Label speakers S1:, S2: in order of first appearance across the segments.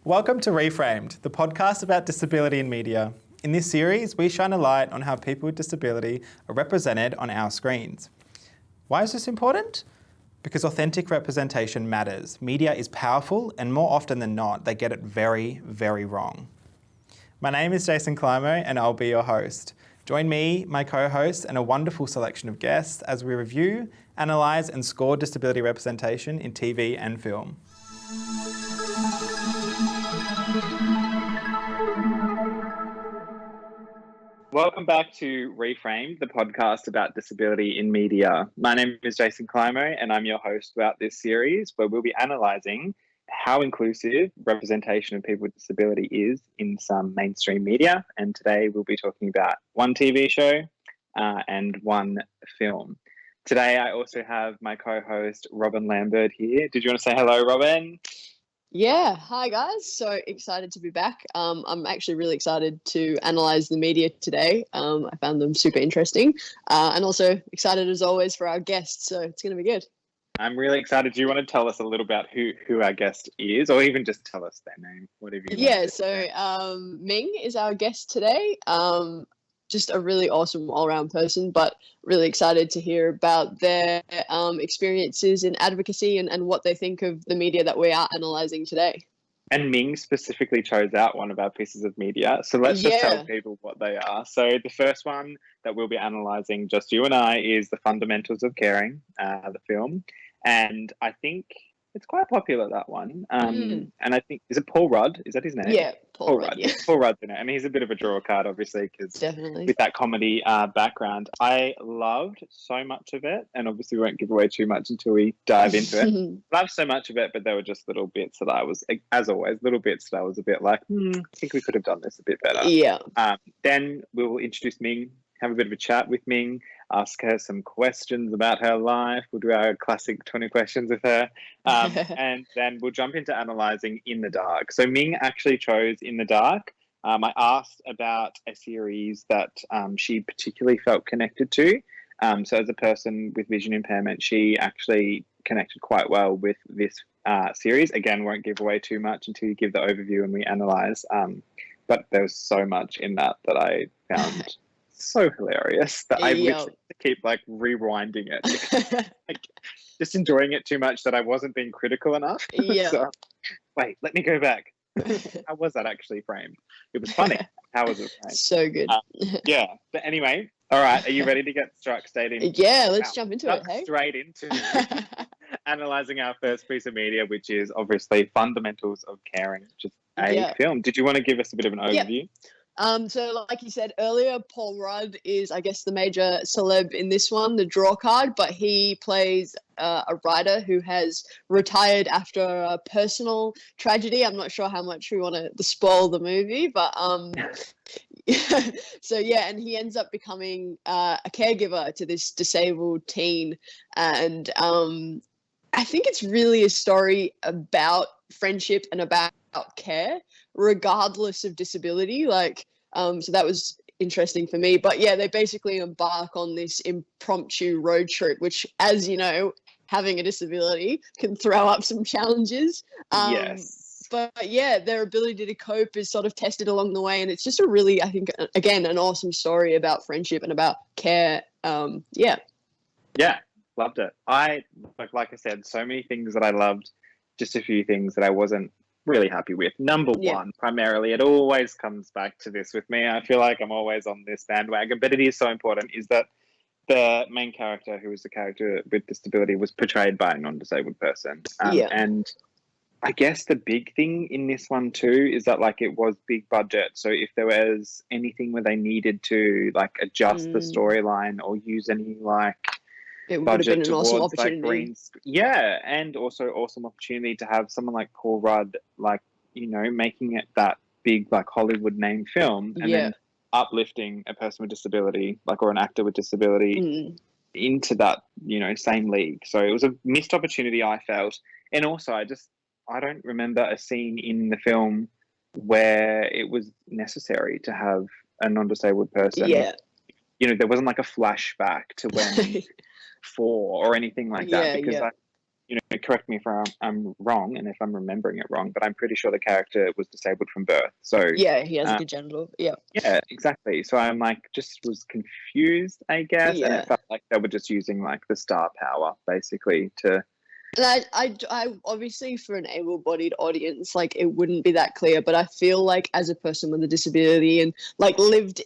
S1: Welcome to Reframed, the podcast about disability in media. In this series, we shine a light on how people with disability are represented on our screens. Why is this important? Because authentic representation matters. Media is powerful, and more often than not, they get it very, very wrong. My name is Jason Climo, and I'll be your host. Join me, my co-host, and a wonderful selection of guests as we review, analyse, and score disability representation in TV and film. Welcome back to Reframed, the podcast about disability in media. My name is Jason Climo, and I'm your host throughout this series, where we'll be analysing how inclusive representation of people with disability is in some mainstream media. And today we'll be talking about one TV show and one film. Today I also have my co-host Robyn Lambird here. Did you want to say hello, Robyn?
S2: Yeah, hi guys. So excited to be back. I'm actually really excited to analyse the media today. I found them super interesting and also excited as always for our guests. So it's going to be good.
S1: I'm really excited. Do you want to tell us a little about who our guest is, or even just tell us their name, whatever you want?
S2: So Ming is our guest today. Just a really awesome all-round person, but really excited to hear about their experiences in advocacy and what they think of the media that we are analysing today. And
S1: Ming specifically chose out one of our pieces of media, so let's just tell people what they are. So the first one that we'll be analysing, just you and I, is The Fundamentals of Caring, the film. And I think it's quite popular, that one. And I think, is it Paul Rudd? Is that his name?
S2: Yeah, Paul Rudd. Yeah.
S1: Paul Rudd's in it. And he's a bit of a draw card, obviously, because with that comedy background. I loved so much of it. And obviously we won't give away too much until we dive into it. Loved so much of it, but there were just little bits that I was, as always, little bits that I was a bit like, I think we could have done this a bit better.
S2: Yeah.
S1: Then we will introduce Ming, have a bit of a chat with Ming, ask her some questions about her life. We'll do our classic 20 questions with her. And then we'll jump into analysing In the Dark. So Ming actually chose In the Dark. I asked about a series that she particularly felt connected to. So as a person with vision impairment, she actually connected quite well with this series. Again, won't give away too much until you give the overview and we analyse. But there was so much in that I found so hilarious that I literally keep rewinding it. Just enjoying it too much that I wasn't being critical enough. So, wait, let me go back. How was that actually framed? It was funny. How was it framed?
S2: So good.
S1: But anyway, all right. Are you ready to get straight in?
S2: Yeah, let's jump into it. Hey?
S1: Straight into analysing our first piece of media, which is obviously Fundamentals of Caring, which is a film. Did you want to give us a bit of an overview?
S2: So like you said earlier, Paul Rudd is, I guess, the major celeb in this one, the draw card, but he plays a writer who has retired after a personal tragedy. I'm not sure how much we want to spoil the movie, but and he ends up becoming a caregiver to this disabled teen. And I think it's really a story about friendship and about care, regardless of disability. So that was interesting for me. But yeah, they basically embark on this impromptu road trip, which, as you know, having a disability can throw up some challenges.
S1: Yes.
S2: But yeah, their ability to cope is sort of tested along the way. And it's just a really, I think, again, an awesome story about friendship and about care.
S1: Yeah, loved it. Like I said, so many things that I loved, just a few things that I wasn't really happy with. Number one, primarily, it always comes back to this with me. I feel like I'm always on this bandwagon, but it is so important, is that the main character, who was the character with disability, was portrayed by a non-disabled person. And I guess the big thing in this one too is that it was big budget. So if there was anything where they needed to adjust the storyline or use any
S2: it would have been an awesome opportunity.
S1: And also awesome opportunity to have someone like Paul Rudd, making it that big Hollywood name film, and then uplifting a person with disability, or an actor with disability, into that same league. So it was a missed opportunity, I felt. And also I don't remember a scene in the film where it was necessary to have a non-disabled person. There wasn't a flashback to when or anything like that, because correct me if I'm wrong and if I'm remembering it wrong, but I'm pretty sure the character was disabled from birth. So
S2: Yeah, he has a congenital. Yeah.
S1: yeah, exactly. So I'm like, just was confused, I guess, and
S2: Yeah.
S1: it felt like they were just using like the star power basically to.
S2: And I obviously for an able-bodied audience, like it wouldn't be that clear, but I feel like as a person with a disability and like lived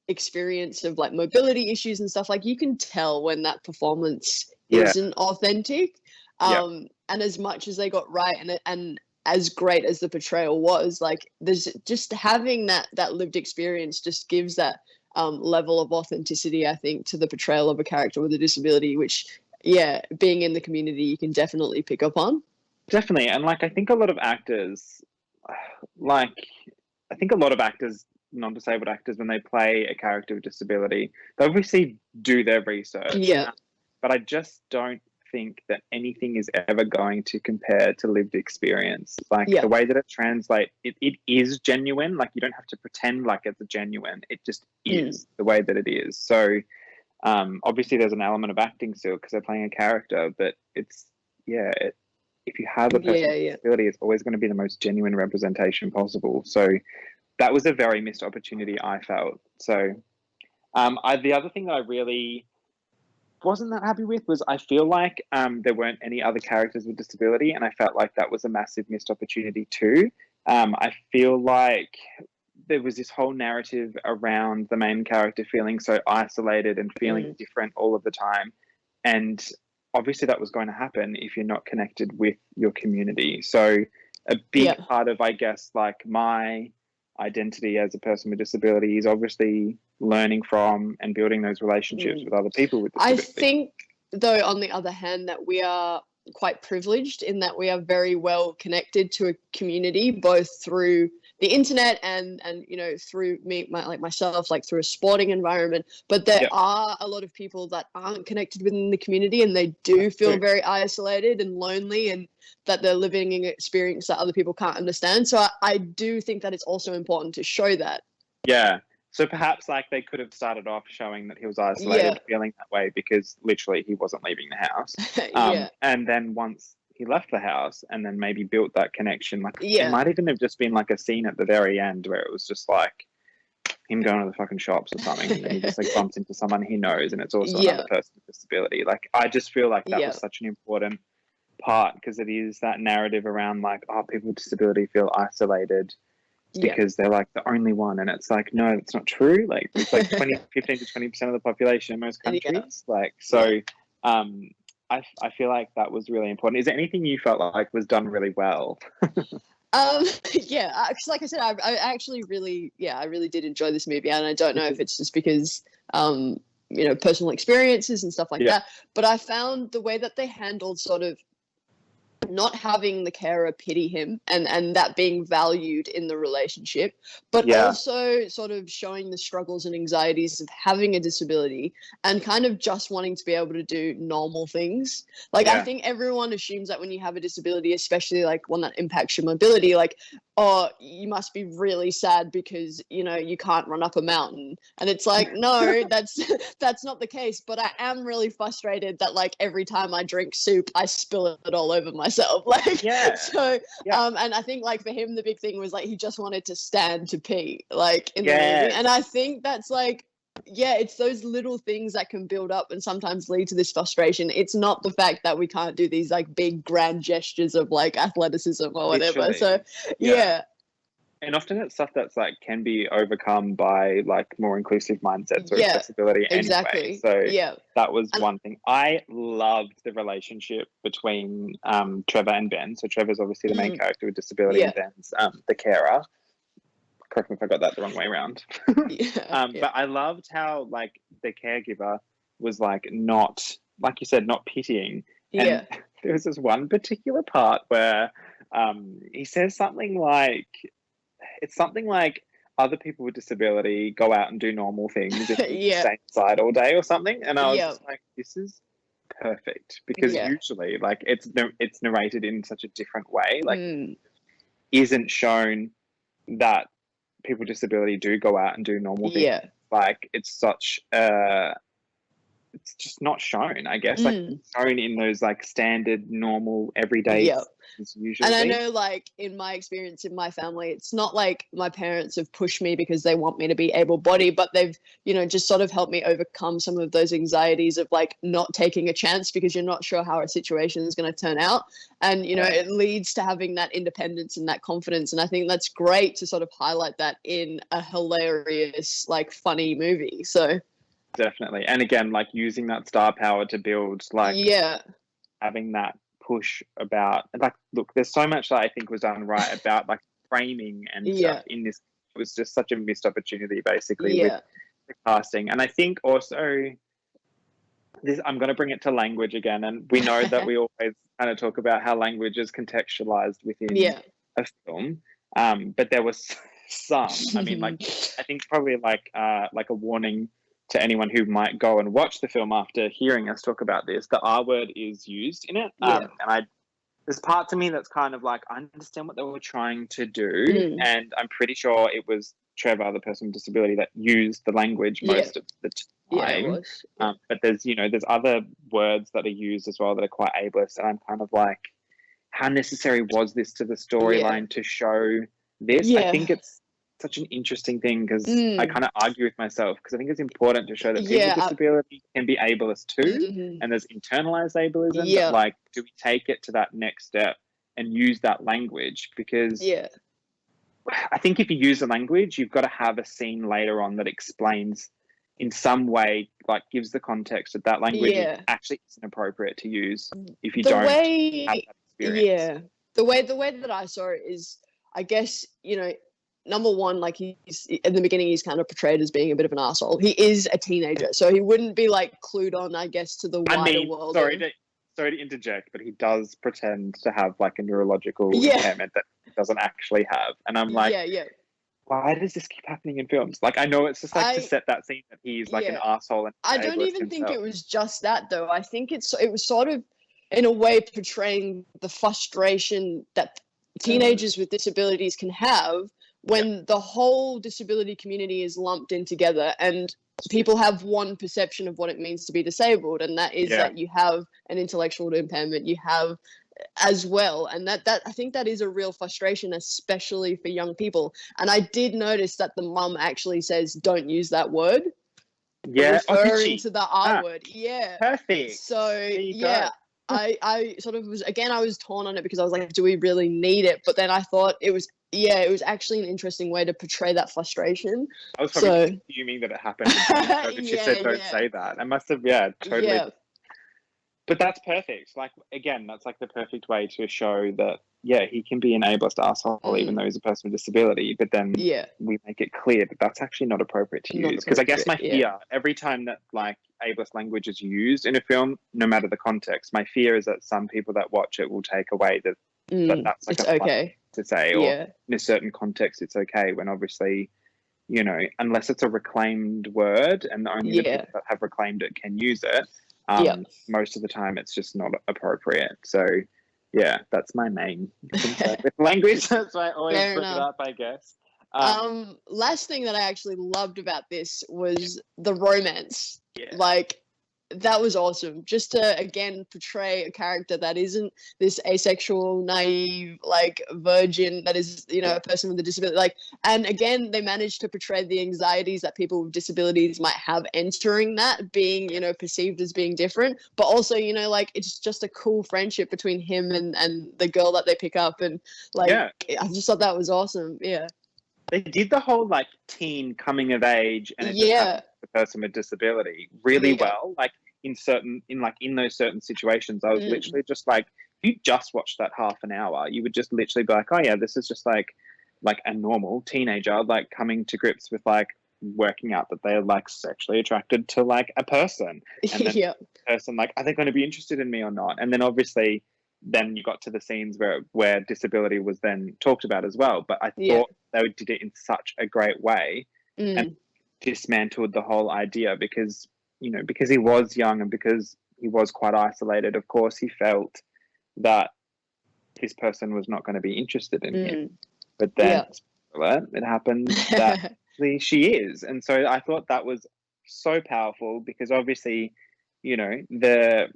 S2: experience of like mobility issues and stuff, like you can tell when that performance isn't authentic. And as much as they got right and as great as the portrayal was, like there's just having that lived experience just gives that level of authenticity, I think, to the portrayal of a character with a disability, which being in the community you can definitely pick up on.
S1: Definitely. And like I think a lot of actors, non-disabled actors, when they play a character with disability, they obviously do their research.
S2: Yeah.
S1: But I just don't think that anything is ever going to compare to lived experience. Like the way that it translates, it is genuine. Like you don't have to pretend like it's genuine. It just is the way that it is. So obviously there's an element of acting still because they're playing a character, but it's if you have a person with disability, it's always going to be the most genuine representation possible. So that was a very missed opportunity, I felt. So the other thing that I really wasn't that happy with was I feel like there weren't any other characters with disability, and I felt like that was a massive missed opportunity too. I feel like there was this whole narrative around the main character feeling so isolated and feeling different all of the time. And obviously that was going to happen if you're not connected with your community. So a big part of, I guess, like my identity as a person with disability is obviously learning from and building those relationships with other people with disability.
S2: I think, though, on the other hand, that we are quite privileged in that we are very well connected to a community, both through the internet and through myself, like through a sporting environment. But there are a lot of people that aren't connected within the community, and they do feel very isolated and lonely, and that they're living an experience that other people can't understand. So I do think that it's also important to show that.
S1: Yeah. So perhaps like they could have started off showing that he was isolated, feeling that way because literally he wasn't leaving the house. And then once he left the house and then maybe built that connection, like it might even have just been like a scene at the very end where it was just like him going to the fucking shops or something, and then he just like bumps into someone he knows, and it's also another person with disability. Like I just feel like that was such an important part because it is that narrative around like, oh, people with disability feel isolated because they're like the only one, and it's like, no, it's not true. Like it's like 15 to 20% of the population in most countries. Like so I feel like that was really important. Is there anything you felt like was done really well?
S2: Because like I said, I actually really, I really did enjoy this movie, and I don't know if it's just because personal experiences and stuff like that, but I found the way that they handled sort of not having the carer pity him and that being valued in the relationship, but also sort of showing the struggles and anxieties of having a disability and kind of just wanting to be able to do normal things. Like I think everyone assumes that when you have a disability, especially like one that impacts your mobility, like, oh, you must be really sad because you can't run up a mountain, and it's like, no, that's not the case. But I am really frustrated that like every time I drink soup I spill it all over myself. Like and I think like for him the big thing was like he just wanted to stand to pee like in the movie, and I think that's like it's those little things that can build up and sometimes lead to this frustration. It's not the fact that we can't do these like big grand gestures of like athleticism or whatever. So
S1: and often it's stuff that's like can be overcome by like more inclusive mindsets or accessibility anyway. So that was one thing. I loved the relationship between Trevor and Ben. So Trevor's obviously the main character with disability and Ben's the carer. Correct me if I got that the wrong way around. But I loved how like the caregiver was like not, like you said, not pitying. And there was this one particular part where he says something like, it's something like other people with disability go out and do normal things and stay inside all day or something. And I was just like, this is perfect because usually like it's narrated in such a different way. Like isn't shown that people with disability do go out and do normal things. Like it's such it's just not shown, I guess. Like it's shown in those like standard, normal, everyday usually.
S2: And I know, like, in my experience in my family, it's not like my parents have pushed me because they want me to be able-bodied, but they've, you know, just sort of helped me overcome some of those anxieties of like not taking a chance because you're not sure how a situation is going to turn out. And, you know, it leads to having that independence and that confidence. And I think that's great to sort of highlight that in a hilarious, like, funny movie. So
S1: definitely. And again, like using that star power to build, like, having that push about, like, look, there's so much that I think was done right about like framing and stuff in this. It was just such a missed opportunity basically with the casting. And I think also this, I'm going to bring it to language again, and we know that we always kind of talk about how language is contextualized within a film, but there was some, I mean, like, I think probably like a warning to anyone who might go and watch the film after hearing us talk about this. The R word is used in it, and there's parts of me that's kind of like, I understand what they were trying to do, and I'm pretty sure it was Trevor, the person with disability, that used the language most of the time. But there's, you know, there's other words that are used as well that are quite ableist, and I'm kind of like, how necessary was this to the storyline to show this? I think it's such an interesting thing because I kind of argue with myself because I think it's important to show that people with disability can be ableist too, and there's internalized ableism. But like, do we take it to that next step and use that language? Because I think if you use the language, you've got to have a scene later on that explains in some way, like gives the context that that language actually isn't appropriate to use if you don't have that experience.
S2: The way that I saw it is, I guess, you know, number one, like, he's in the beginning, he's kind of portrayed as being a bit of an asshole. He is a teenager, so he wouldn't be like clued on, I guess, to the wider world.
S1: Sorry to interject, but he does pretend to have like a neurological impairment that he doesn't actually have, and I'm like, why does this keep happening in films? Like, I know it's just like to set that scene that he's like an asshole. And
S2: I don't even think it was just that though. I think it was sort of in a way portraying the frustration that teenagers with disabilities can have when the whole disability community is lumped in together and people have one perception of what it means to be disabled, and that is that you have an intellectual impairment, you have as well, and that I think that is a real frustration, especially for young people. And I did notice that the mum actually says, don't use that word, referring to the R word.
S1: Perfect.
S2: So I sort of was, again, I was torn on it because I was like, do we really need it? But then I thought it was actually an interesting way to portray that frustration.
S1: I was probably assuming that it happened. She said, don't say that. I must have, totally. Yeah. But that's perfect. Like, again, that's like the perfect way to show that, he can be an ableist asshole even though he's a person with disability. But then we make it clear that that's actually not appropriate to use. Because I guess my fear, every time that like ableist language is used in a film, no matter the context, my fear is that some people that watch it will take away that that's like a fun to say, or in a certain context it's okay, when obviously, you know, unless it's a reclaimed word and only the people that have reclaimed it can use it, most of the time it's just not appropriate. So that's my main concern with language. That's why I always bring it up, I guess.
S2: Last thing that I actually loved about this was the romance. Like, that was awesome, just to again portray a character that isn't this asexual, naive, like virgin, that is, you know, a person with a disability. Like, and again, they managed to portray the anxieties that people with disabilities might have entering that, being, you know, perceived as being different, but also, you know, like, it's just a cool friendship between him and the girl that they pick up, and like, I just thought that was awesome.
S1: They did the whole like teen coming of age and it just happens to the person with disability really well. Like in those certain situations, I was literally just like, if you just watched that half an hour, you would just literally be like, oh yeah, this is just like a normal teenager like coming to grips with like working out that they're like sexually attracted to like a person, and then the person, like, are they going to be interested in me or not? And then obviously then you got to the scenes where disability was then talked about as well. But I thought they did it in such a great way and dismantled the whole idea because, you know, because he was young and because he was quite isolated, of course, he felt that this person was not going to be interested in him. But then, it happened that she is. And so I thought that was so powerful because obviously you know, the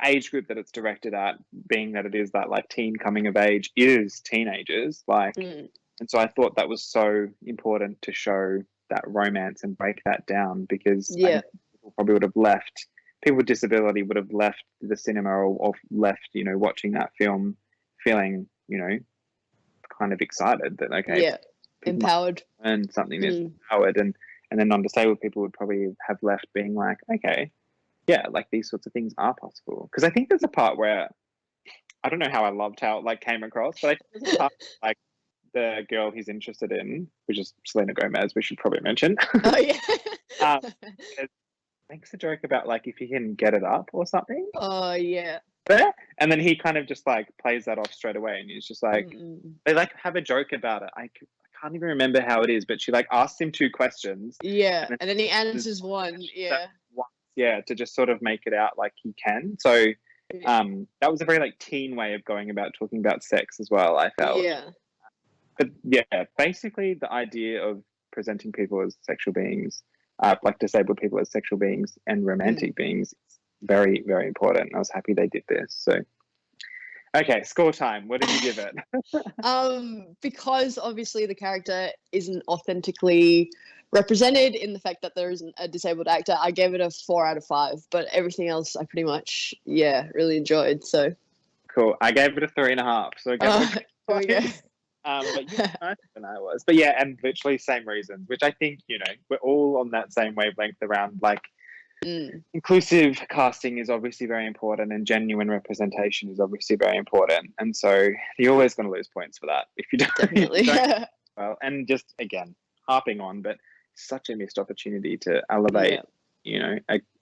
S1: age group that it's directed at, being that it is that like teen coming of age, is teenagers, like, and so I thought that was so important to show that romance and break that down, because I think people probably would have left, people with disability would have left the cinema, or left, you know, watching that film feeling, you know, kind of excited that, okay,
S2: empowered,
S1: and something is empowered, and then non-disabled people would probably have left being like, okay, yeah, like these sorts of things are possible. Because I think there's a part where, I don't know how I loved how it like came across, but I think there's a part like the girl he's interested in, which is Selena Gomez, we should probably mention.
S2: Oh yeah.
S1: It makes a joke about like if he can get it up or something.
S2: Oh yeah.
S1: And then he kind of just like plays that off straight away, and he's just like, they like have a joke about it. I can't even remember how it is, but she like asks him 2 questions.
S2: Yeah, and then he answers one.
S1: Yeah, to just sort of make it out like he can. So that was a very like teen way of going about talking about sex as well, I felt.
S2: Yeah.
S1: But yeah, basically the idea of presenting people as sexual beings, like disabled people as sexual beings and romantic beings, is very, very important. I was happy they did this. So, okay, score time. What did you give it?
S2: Because obviously the character isn't authentically represented in the fact that there isn't a disabled actor, I gave it a 4 out of 5. But everything else I pretty much, really enjoyed. So
S1: cool. I gave it a 3.5. So I gave it
S2: there we go.
S1: But you're nicer than I was. But yeah, and literally same reasons, which I think, you know, we're all on that same wavelength around like inclusive casting is obviously very important, and genuine representation is obviously very important. And so you're always going to lose points for that if you don't.
S2: Definitely.
S1: If you don't, well, and just again, harping on, but such a missed opportunity to elevate, you know,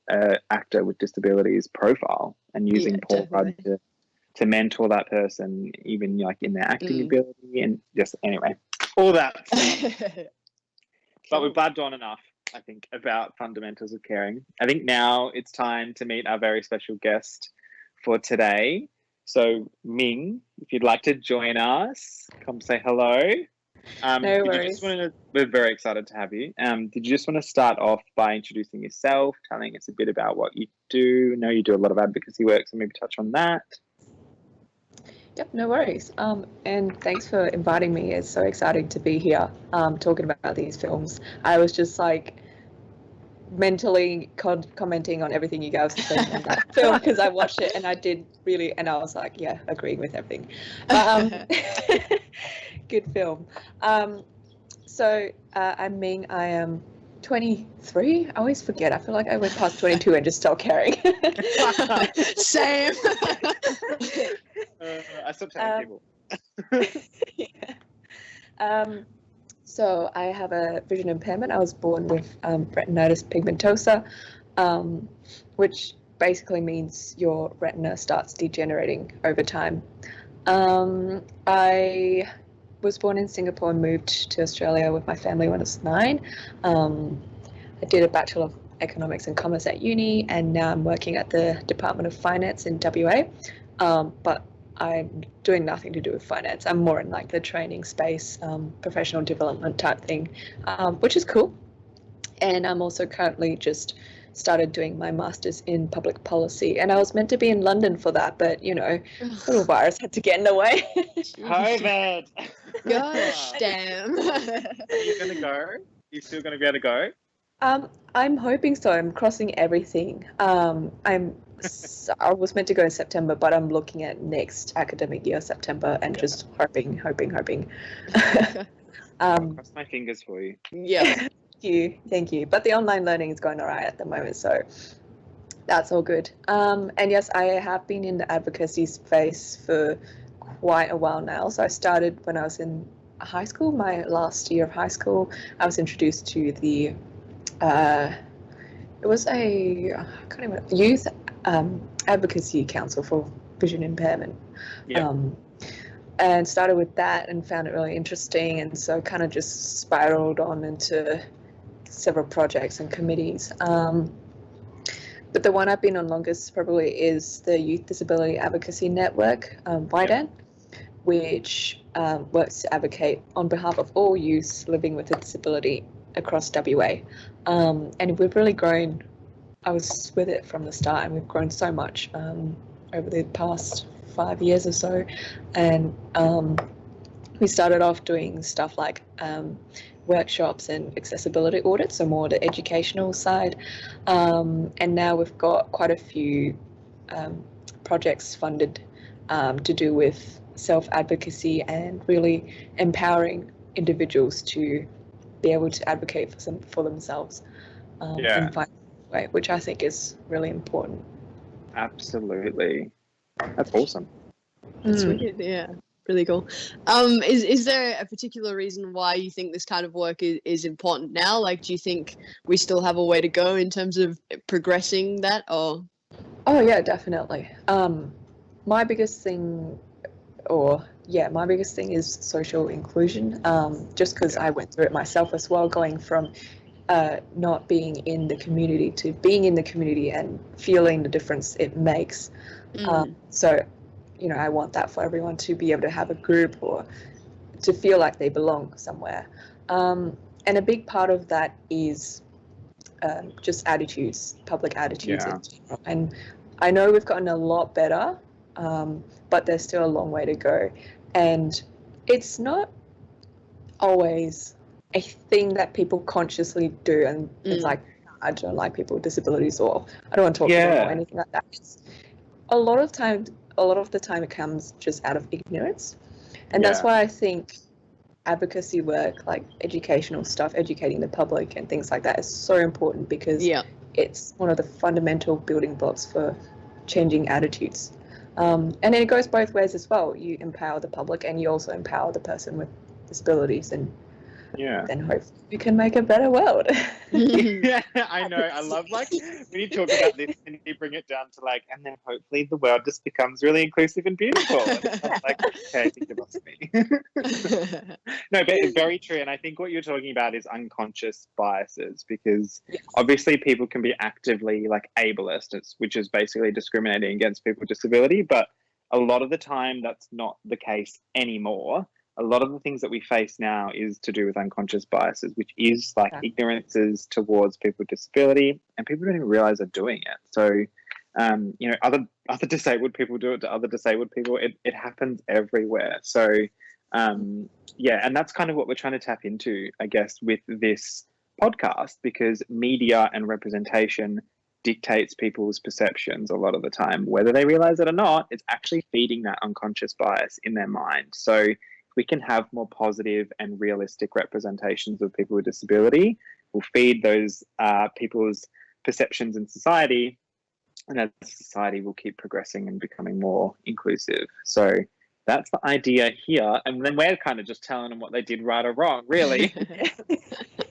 S1: a actor with disabilities profile, and using Paul Rudd to mentor that person, even like in their acting ability, and just anyway, all that stuff. But we've blabbed on enough, I think, about fundamentals of caring. I think now it's time to meet our very special guest for today. So Ming, if you'd like to join us, come say hello.
S3: No worries.
S1: We're very excited to have you. Did you just want to start off by introducing yourself, telling us a bit about what you do? I know you do a lot of advocacy work, so maybe touch on that.
S3: Yep, no worries. And thanks for inviting me. It's so exciting to be here talking about these films. I was just like mentally commenting on everything you guys were saying on that film, because I watched it and I did really, and I was like, yeah, agreeing with everything. Good film. So I'm Ming. I am 23. I always forget. I feel like I went past 22 and just stopped caring.
S2: Same.
S1: I stopped telling people.
S3: So I have a vision impairment. I was born with retinitis pigmentosa, which basically means your retina starts degenerating over time. I was born in Singapore and moved to Australia with my family when I was 9. I did a Bachelor of Economics and Commerce at uni, and now I'm working at the Department of Finance in WA. But I'm doing nothing to do with finance. I'm more in like the training space, professional development type thing, which is cool. And I'm also currently just started doing my master's in public policy, and I was meant to be in London for that, but you know, little virus had to get in the way.
S1: COVID.
S2: Gosh, damn.
S1: Are you gonna go? Are you still gonna be able to go?
S3: I'm hoping so. I'm crossing everything. I was meant to go in September, but I'm looking at next academic year, September, and just hoping.
S1: I'll cross my fingers for you.
S2: Yeah.
S3: Thank you. But the online learning is going all right at the moment, so that's all good. And yes, I have been in the advocacy space for quite a while now. So I started when I was in high school, my last year of high school. I was introduced to the it was a youth advocacy council for vision impairment. And started with that and found it really interesting, and so kind of just spiraled on into several projects and committees. But the one I've been on longest probably is the Youth Disability Advocacy Network, YDAN, which works to advocate on behalf of all youths living with a disability across WA. And we've really grown I was with it from the start, and we've grown so much over the past 5 years or so. And we started off doing stuff like workshops and accessibility audits, so more the educational side. And now we've got quite a few projects funded to do with self-advocacy and really empowering individuals to be able to advocate for themselves and find a way, which I think is really important.
S1: Absolutely. That's awesome.
S2: That's wicked, yeah. Really cool. Is there a particular reason why you think this kind of work is important now? Like, do you think we still have a way to go in terms of progressing that, or?
S3: Oh yeah, definitely. My biggest thing is social inclusion. Just because I went through it myself as well, going from not being in the community to being in the community and feeling the difference it makes. So, you know, I want that for everyone to be able to have a group or to feel like they belong somewhere. And a big part of that is just attitudes, public attitudes in general. And I know we've gotten a lot better, but there's still a long way to go. And it's not always a thing that people consciously do. And it's like, I don't like people with disabilities, or I don't want to talk to them or anything like that. It's, a lot of the time it comes just out of ignorance. And that's why I think advocacy work, like educational stuff, educating the public and things like that, is so important, because it's one of the fundamental building blocks for changing attitudes. And then it goes both ways as well. You empower the public and you also empower the person with disabilities, and then hopefully we can make a better world.
S1: Yeah, I know. I love, like, when you talk about this and you bring it down to, like, and then hopefully the world just becomes really inclusive and beautiful. I'm like, okay, I think it must be. No, but it's very true. And I think what you're talking about is unconscious biases, because obviously people can be actively, like, ableist, which is basically discriminating against people with disability. But a lot of the time that's not the case anymore. A lot of the things that we face now is to do with unconscious biases, which is like ignorances towards people with disability, and people don't even realize they're doing it. So, you know, other disabled people do it to other disabled people. It happens everywhere. So, and that's kind of what we're trying to tap into, I guess, with this podcast, because media and representation dictates people's perceptions a lot of the time. Whether they realize it or not, it's actually feeding that unconscious bias in their mind. So we can have more positive and realistic representations of people with disability, will feed those people's perceptions in society, and as society will keep progressing and becoming more inclusive. So that's the idea here. And then we're kind of just telling them what they did right or wrong, really.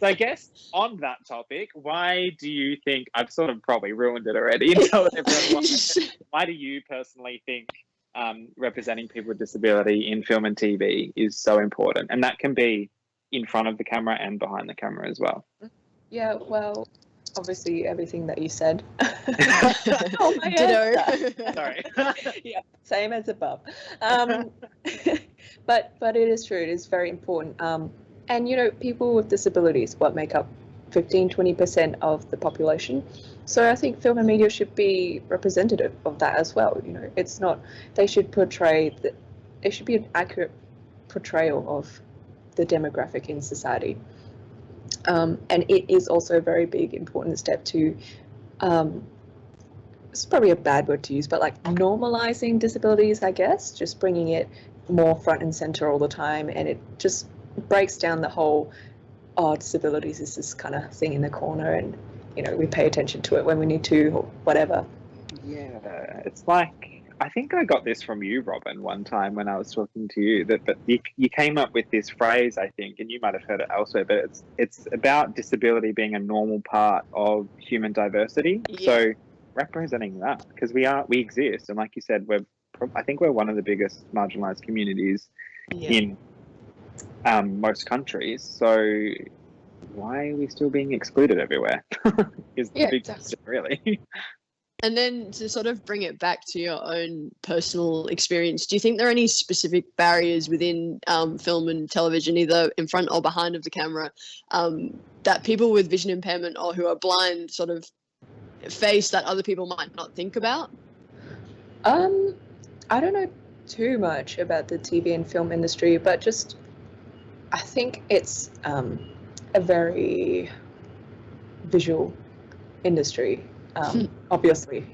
S1: So I guess on that topic, why do you think, I've sort of probably ruined it already, why do you personally think representing people with disability in film and TV is so important? And that can be in front of the camera and behind the camera as well.
S3: Yeah, well, obviously everything that you said.
S2: Ditto.
S1: Sorry.
S3: Yeah, same as above. But it is true. It is very important. And, you know, people with disabilities, make up 15-20% of the population. So I think film and media should be representative of that as well. You know, it's not, they should portray, it should be an accurate portrayal of the demographic in society. And it is also a very big, important step to, it's probably a bad word to use, but like normalizing disabilities, I guess, just bringing it more front and center all the time. And it just breaks down the whole, disabilities is this kind of thing in the corner, and, you know, we pay attention to it when we need to, or whatever.
S1: Yeah, it's like, I think I got this from you, Robyn, one time when I was talking to you, that you came up with this phrase, I think, and you might have heard it elsewhere, but it's about disability being a normal part of human diversity. Yeah. So representing that, because we exist, and like you said, I think we're one of the biggest marginalized communities in most countries. So why are we still being excluded everywhere? Is the big question, really.
S2: And then to sort of bring it back to your own personal experience, do you think there are any specific barriers within film and television, either in front or behind of the camera, that people with vision impairment or who are blind sort of face that other people might not think about?
S3: I don't know too much about the TV and film industry, but just I think it's a very visual industry, obviously.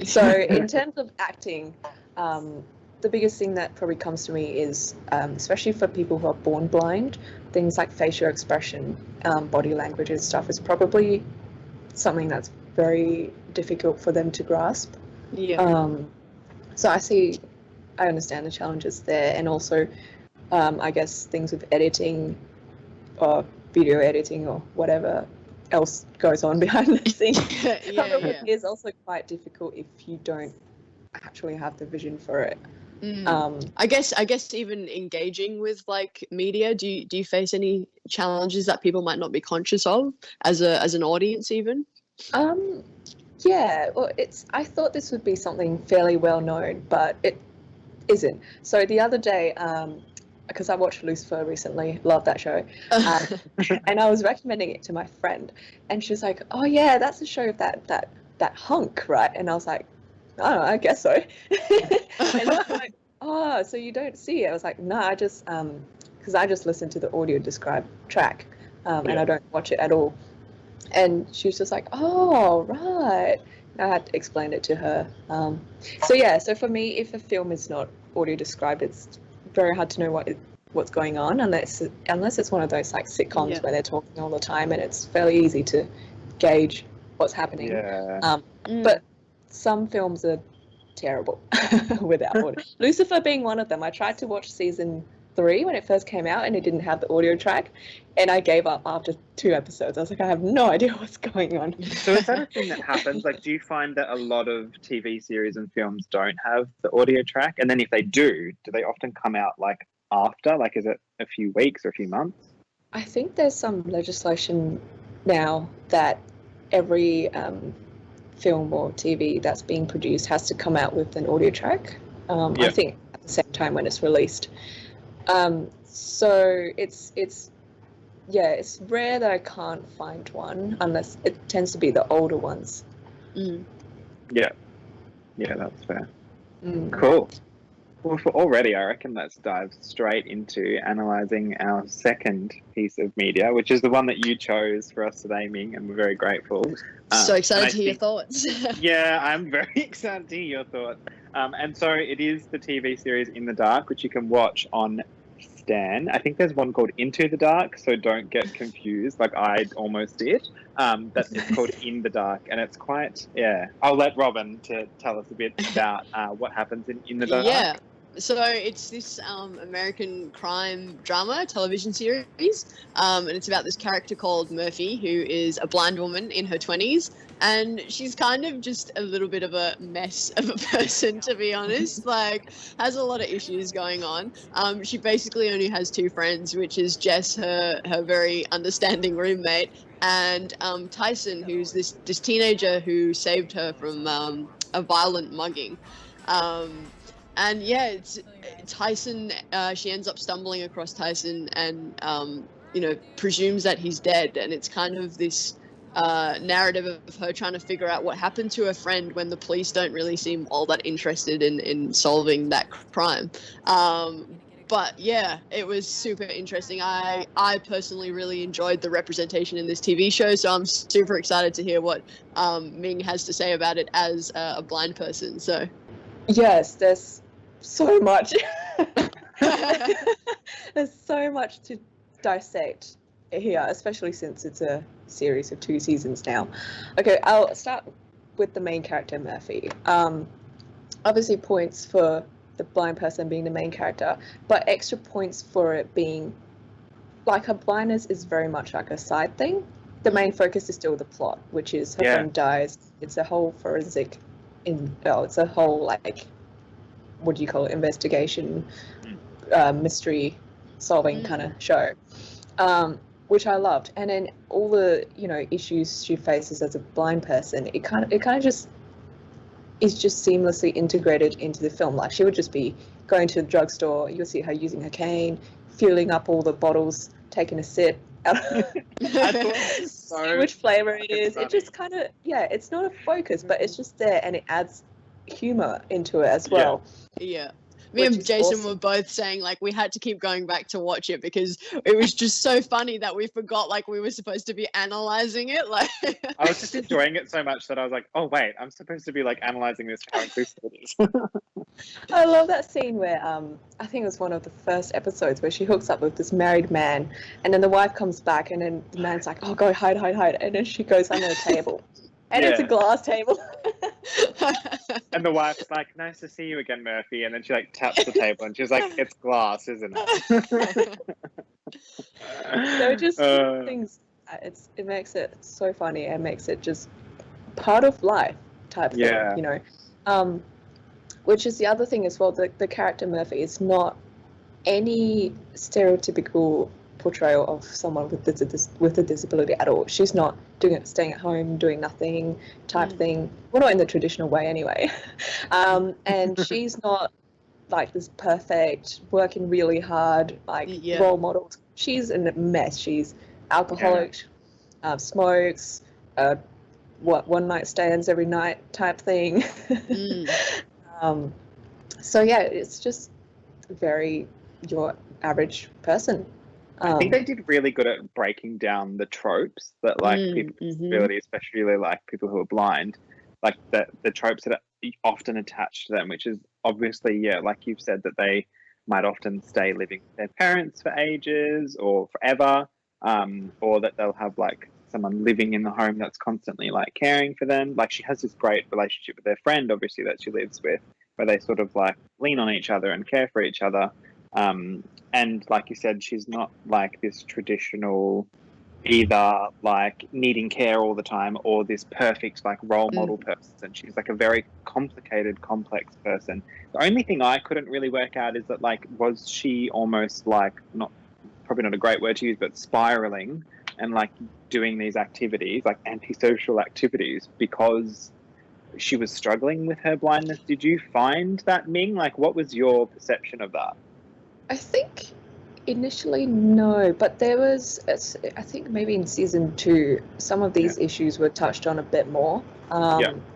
S3: So in terms of acting, the biggest thing that probably comes to me is, especially for people who are born blind, things like facial expression, body language and stuff is probably something that's very difficult for them to grasp.
S2: Yeah.
S3: So I understand the challenges there, and also I guess things with editing or video editing or whatever else goes on behind the scenes probably is also quite difficult if you don't actually have the vision for it.
S2: I guess even engaging with like media, do you face any challenges that people might not be conscious of as an audience even?
S3: Yeah, well, I thought this would be something fairly well known, but it isn't. So the other day, because I watched Lucifer recently, love that show, and I was recommending it to my friend, and she was like, "Oh yeah, that's a show of that hunk, right?" And I was like, "Oh, I guess so." And I was like, "Oh, so you don't see it?" I was like, "No, I just because I just listen to the audio described track, and I don't watch it at all." And she was just like, "Oh, right." I had to explain it to her. So for me, if a film is not audio described, it's very hard to know what's going on unless it's one of those like sitcoms where they're talking all the time, and it's fairly easy to gauge what's happening. But some films are terrible without audio. Lucifer being one of them. I tried to watch season 3 when it first came out, and it didn't have the audio track, and I gave up after 2 episodes. I was like, I have no idea what's going on.
S1: So is that a thing that happens? Like, do you find that a lot of TV series and films don't have the audio track? And then if they do they often come out like after? Like, is it a few weeks or a few months?
S3: I think there's some legislation now that every film or TV that's being produced has to come out with an audio track. I think at the same time when it's released. So it's rare that I can't find one unless it tends to be the older ones.
S1: Yeah, that's fair. Cool. Well, for already, I reckon let's dive straight into analysing our second piece of media, which is the one that you chose for us today, Ming, and we're very grateful.
S2: So excited to hear your thoughts.
S1: Yeah, I'm very excited to hear your thoughts. And so it is the TV series In the Dark, which you can watch on Stan. I think there's one called Into the Dark, so don't get confused, like I almost did. But it's called In the Dark, and it's quite, I'll let Robyn to tell us a bit about what happens in the Dark.
S2: Yeah. So it's this American crime drama television series, and it's about this character called Murphy, who is a blind woman in her 20s, and she's kind of just a little bit of a mess of a person, to be honest. Like, has a lot of issues going on. She basically only has 2 friends, which is Jess, her very understanding roommate, and Tyson, who's this teenager who saved her from a violent mugging. And it's Tyson. She ends up stumbling across Tyson and, presumes that he's dead. And it's kind of this narrative of her trying to figure out what happened to her friend when the police don't really seem all that interested in solving that crime. But yeah, it was super interesting. I personally really enjoyed the representation in this TV show, so I'm super excited to hear what Ming has to say about it as a blind person. So.
S3: Yes, there's so much. There's so much to dissect here, especially since it's a series of 2 seasons now. Okay, I'll start with the main character, Murphy. Obviously points for the blind person being the main character, but extra points for it being, like, her blindness is very much like a side thing. The main focus is still the plot, which is her friend dies. It's a whole forensic it's a whole, like, what do you call it, investigation, mystery solving kind of show, which I loved. And then all the issues she faces as a blind person, it kind of just is just seamlessly integrated into the film. Like, she would just be going to the drugstore, you'll see her using her cane, filling up all the bottles, taking a sip,
S1: I thought it was
S3: see
S1: so
S3: which flavor it is.
S1: funny.
S3: It just kind of, yeah, it's not a focus, but it's just there, and it adds humor into it as well.
S2: Yeah. Me
S3: Which
S2: and
S3: is
S2: Jason
S3: awesome.
S2: were both saying like we had to keep going back to watch it because it was just so funny that we forgot like we were supposed to be analyzing it. Like
S1: I was just enjoying it so much that I was like, oh wait, I'm supposed to be like analyzing this how inclusive it is.
S3: I love that scene where I think it was one of the first episodes where she hooks up with this married man, and then the wife comes back, and then the man's like, "Oh, go hide, and then she goes under the table, and it's a
S1: Yeah.
S3: glass table.
S1: And the wife's like, nice to see you again, Murphy. And then she like taps the table and she's like, it's glass, isn't it?
S3: So just things. It makes it so funny and makes it just part of life type
S1: Yeah.
S3: thing, you know. Which is the other thing as well. The character Murphy is not any stereotypical portrayal of someone with a disability at all. She's not doing it, staying at home, doing nothing type thing. Well, not in the traditional way anyway. And she's not like this perfect, working really hard, like role model. She's in a mess. She's alcoholic, smokes, one night stands every night type thing. So yeah, it's just very your average person.
S1: I think they did really good at breaking down the tropes that like people with disability, especially like people who are blind, like the tropes that are often attached to them, which is obviously, yeah, like you've said, that they might often stay living with their parents for ages or forever, or that they'll have like someone living in the home that's constantly like caring for them. Like she has this great relationship with their friend, obviously, that she lives with, where they sort of like lean on each other and care for each other. And like you said, she's not like this traditional either like needing care all the time or this perfect like role model person. She's like a very complicated, complex person. The only thing I couldn't really work out is that like, was she almost like, probably not a great word to use, but spiraling and like doing these activities, like antisocial activities, because she was struggling with her blindness? Did you find that, Ming? Like, what was your perception of that?
S3: I think initially no, but there was, I think maybe in season 2, some of these issues were touched on a bit more.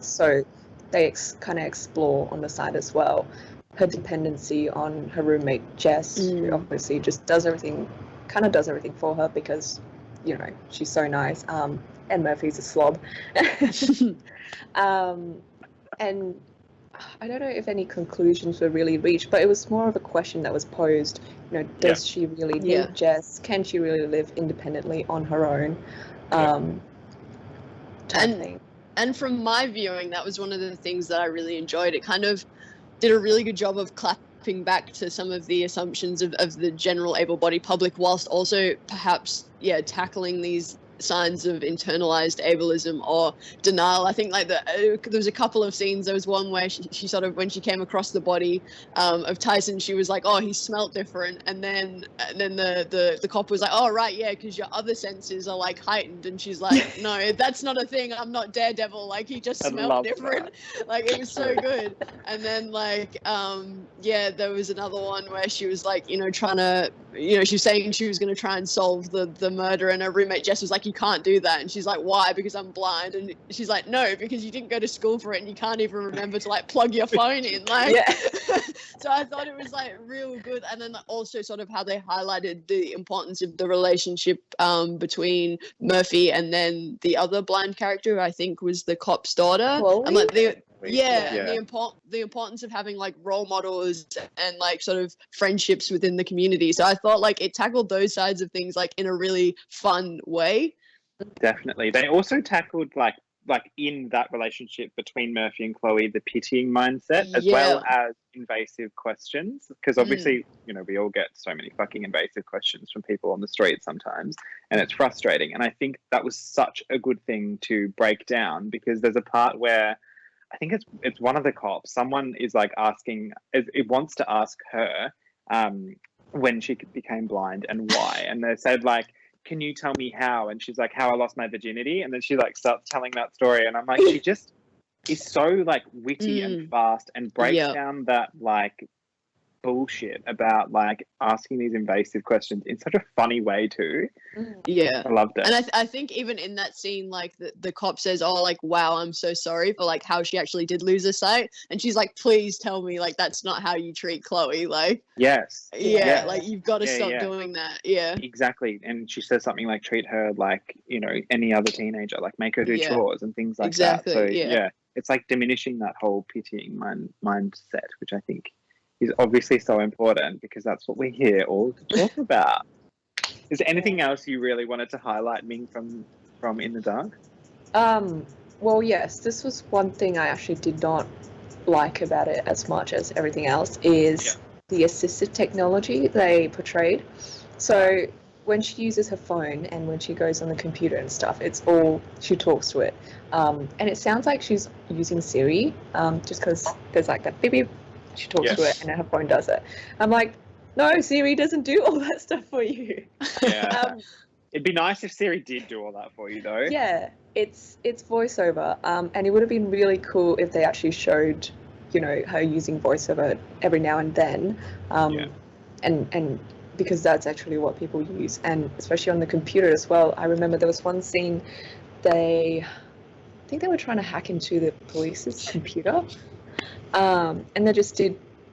S3: So they kind of explore on the side as well her dependency on her roommate Jess, who obviously just does everything for her because, you know, she's so nice. And Murphy's a slob. And I don't know if any conclusions were really reached, but it was more of a question that was posed. You know, does she really need Jess? Can she really live independently on her own?
S2: And from my viewing, that was one of the things that I really enjoyed. It kind of did a really good job of clapping back to some of the assumptions of the general able-bodied public, whilst also perhaps, tackling these signs of internalized ableism or denial. I think like there was a couple of scenes. There was one where she sort of, when she came across the body of Tyson, she was like, oh, he smelt different, and then the cop was like, oh right, yeah, because your other senses are like heightened, and she's like, no, that's not a thing, I'm not Daredevil, like he just smelled different. Like it was so good. And then like there was another one where she was like, you know, trying to, you know, she was saying she was going to try and solve the murder, and her roommate Jess was like, you can't do that. And she's like, why? Because I'm blind. And she's like, no, because you didn't go to school for it and you can't even remember to like plug your phone in. Like, so I thought it was like real good. And then also sort of how they highlighted the importance of the relationship between Murphy and then the other blind character, who I think was the cop's daughter. And like the importance of having like role models and like sort of friendships within the community. So I thought like it tackled those sides of things like in a really fun way.
S1: Definitely. They also tackled like in that relationship between Murphy and Chloe, the pitying mindset as well as invasive questions, because obviously, you know, we all get so many fucking invasive questions from people on the street sometimes, and it's frustrating. And I think that was such a good thing to break down, because there's a part where I think it's one of the cops, someone is like asking, it wants to ask her when she became blind and why, and they said like, can you tell me how? And she's like, how I lost my virginity. And then she like starts telling that story, and I'm like, she just is so like witty and fast and breaks down that like bullshit about like asking these invasive questions in such a funny way too.
S2: Yeah.
S1: I loved it.
S2: And I think even in that scene, like the cop says, oh, like, wow, I'm so sorry for like how she actually did lose her sight. And she's like, please tell me like that's not how you treat Chloe. Like,
S1: Yes.
S2: yeah. Like you've got to stop
S1: yeah.
S2: doing that. Yeah.
S1: Exactly. And she says something like treat her like, you know, any other teenager, like make her do chores and things like
S2: Exactly,
S1: that. So
S2: yeah.
S1: it's like diminishing that whole pitying mindset, which I think is obviously so important because that's what we're here all to talk about. Is there anything else you really wanted to highlight, Ming, from In the Dark?
S3: Well, yes, this was one thing I actually did not like about it as much as everything else is the assistive technology they portrayed. So when she uses her phone and when she goes on the computer and stuff, it's all, she talks to it. And it sounds like she's using Siri, just because there's like that beep beep, she talks to it and then her phone does it. I'm like, no, Siri doesn't do all that stuff for you.
S1: Yeah. It'd be nice if Siri did do all that for you, though.
S3: Yeah, it's voiceover, and it would have been really cool if they actually showed, you know, her using voiceover every now and then, and because that's actually what people use, and especially on the computer as well. I remember there was one scene, I think they were trying to hack into the police's computer, and they just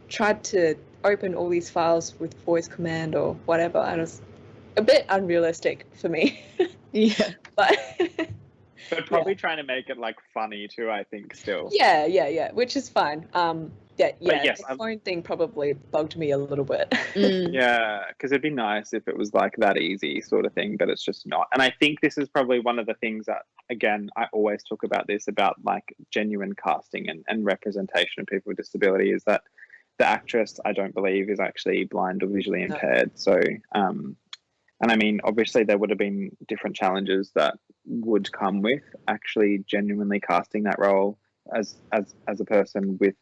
S3: tried to open all these files with voice command or whatever, and it was a bit unrealistic for me.
S2: Yeah.
S3: But
S1: probably trying to make it like funny too, I think, still.
S3: Yeah, which is fine.
S1: Yes,
S3: the phone thing probably bugged me a little bit.
S1: Yeah, because it'd be nice if it was like that easy sort of thing, but it's just not. And I think this is probably one of the things that, again, I always talk about this, about like genuine casting and representation of people with disability, is that the actress, I don't believe, is actually blind or visually impaired. So, and I mean, obviously there would have been different challenges that would come with actually genuinely casting that role as a person with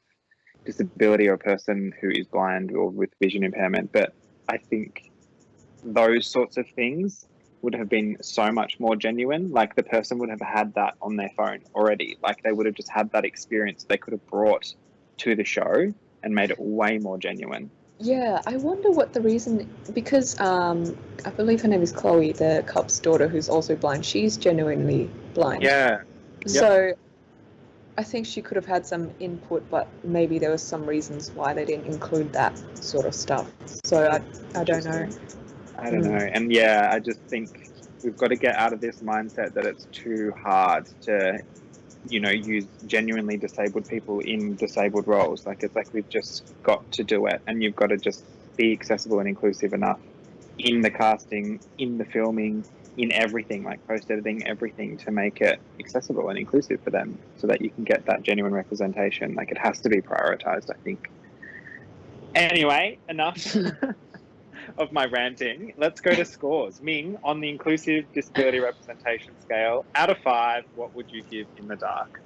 S1: disability or a person who is blind or with vision impairment. But I think those sorts of things would have been so much more genuine. Like the person would have had that on their phone already. Like they would have just had that experience they could have brought to the show and made it way more genuine.
S3: Yeah, I wonder what the reason, because I believe her name is Chloe, the cop's daughter, who's also blind. She's genuinely blind.
S1: Yeah.
S3: So I think she could have had some input, but maybe there was some reasons why they didn't include that sort of stuff. So I don't know.
S1: I don't know. And yeah, I just think we've got to get out of this mindset that it's too hard to, you know, use genuinely disabled people in disabled roles. Like it's like we've just got to do it, and you've got to just be accessible and inclusive enough in the casting, in the filming, in everything, like post-editing, everything, to make it accessible and inclusive for them so that you can get that genuine representation. Like it has to be prioritized, I think. Anyway, enough of my ranting. Let's go to scores. Ming, on the inclusive disability representation scale, out of 5, what would you give In the Dark?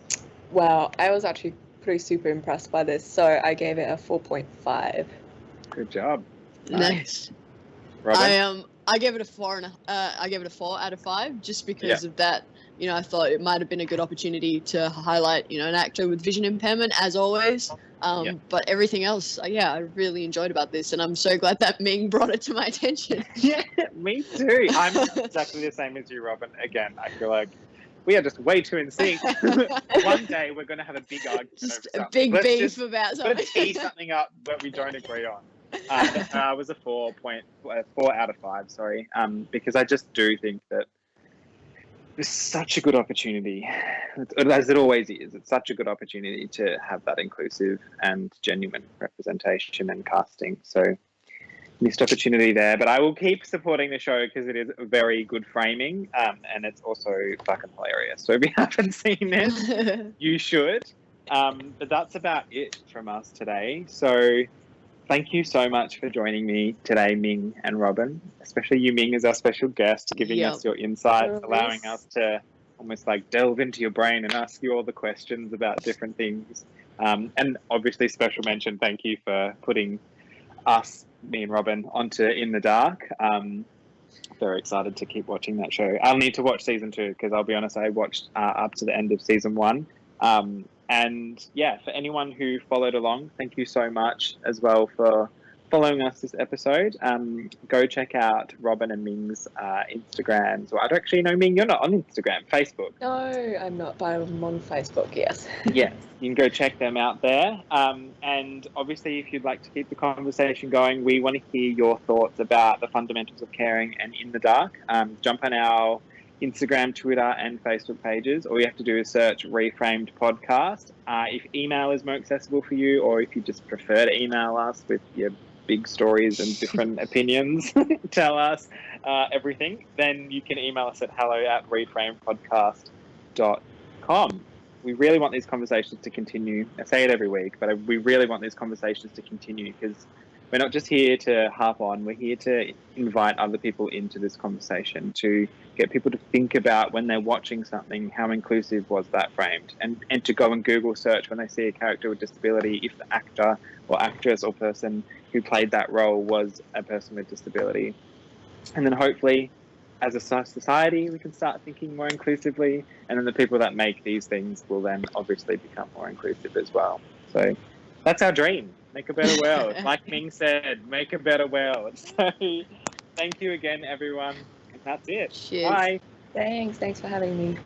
S3: Wow, I was actually pretty super impressed by this, so I gave it a 4.5.
S1: Good job.
S2: Nice.
S1: Robyn?
S2: I gave it a 4 out of 5 just because of that. You know, I thought it might have been a good opportunity to highlight, you know, an actor with vision impairment, as always. But everything else, I really enjoyed about this, and I'm so glad that Ming brought it to my attention.
S1: Yeah, me too. I'm exactly the same as you, Robyn. Again, I feel like we are just way too in sync. One day we're going to have a big argument.
S2: Just a big beef about something.
S1: Let's tee something up that we don't agree on. It was a 4 out of 5, sorry, because I just do think that it's such a good opportunity, as it always is. It's such a good opportunity to have that inclusive and genuine representation and casting. So missed opportunity there, but I will keep supporting the show because it is very good framing, and it's also fucking hilarious. So if you haven't seen it, you should. But that's about it from us today. So thank you so much for joining me today, Ming and Robyn, especially you, Ming, as our special guest, giving us your insights, allowing us to almost like delve into your brain and ask you all the questions about different things. And obviously special mention, thank you for putting us, me and Robyn, onto In the Dark. Very excited to keep watching that show. I'll need to watch season 2 because I'll be honest, I watched up to the end of season 1. And yeah, for anyone who followed along, thank you so much as well for following us this episode. Go check out Robyn and Ming's Instagrams. Well, I don't actually know, Ming, you're not on Instagram, Facebook.
S3: No, I'm not, but I'm on Facebook, yes.
S1: Yes, you can go check them out there. And obviously, if you'd like to keep the conversation going, we want to hear your thoughts about the fundamentals of caring and in the dark. Jump on our Instagram, Twitter, and Facebook pages. All you have to do is search Reframed Podcast. If email is more accessible for you, or if you just prefer to email us with your big stories and different opinions, tell us everything, then you can email us at hello@reframedpodcast.com. We really want these conversations to continue. I say it every week, but we really want these conversations to continue, because we're not just here to harp on, we're here to invite other people into this conversation, to get people to think about when they're watching something, how inclusive was that framed, and to go and Google search when they see a character with disability, if the actor or actress or person who played that role was a person with disability. And then hopefully, as a society, we can start thinking more inclusively, and then the people that make these things will then obviously become more inclusive as well. So that's our dream. Make a better world. Like Ming said, make a better world. So thank you again, everyone. And that's it.
S2: Cheers.
S1: Bye.
S3: Thanks for having me.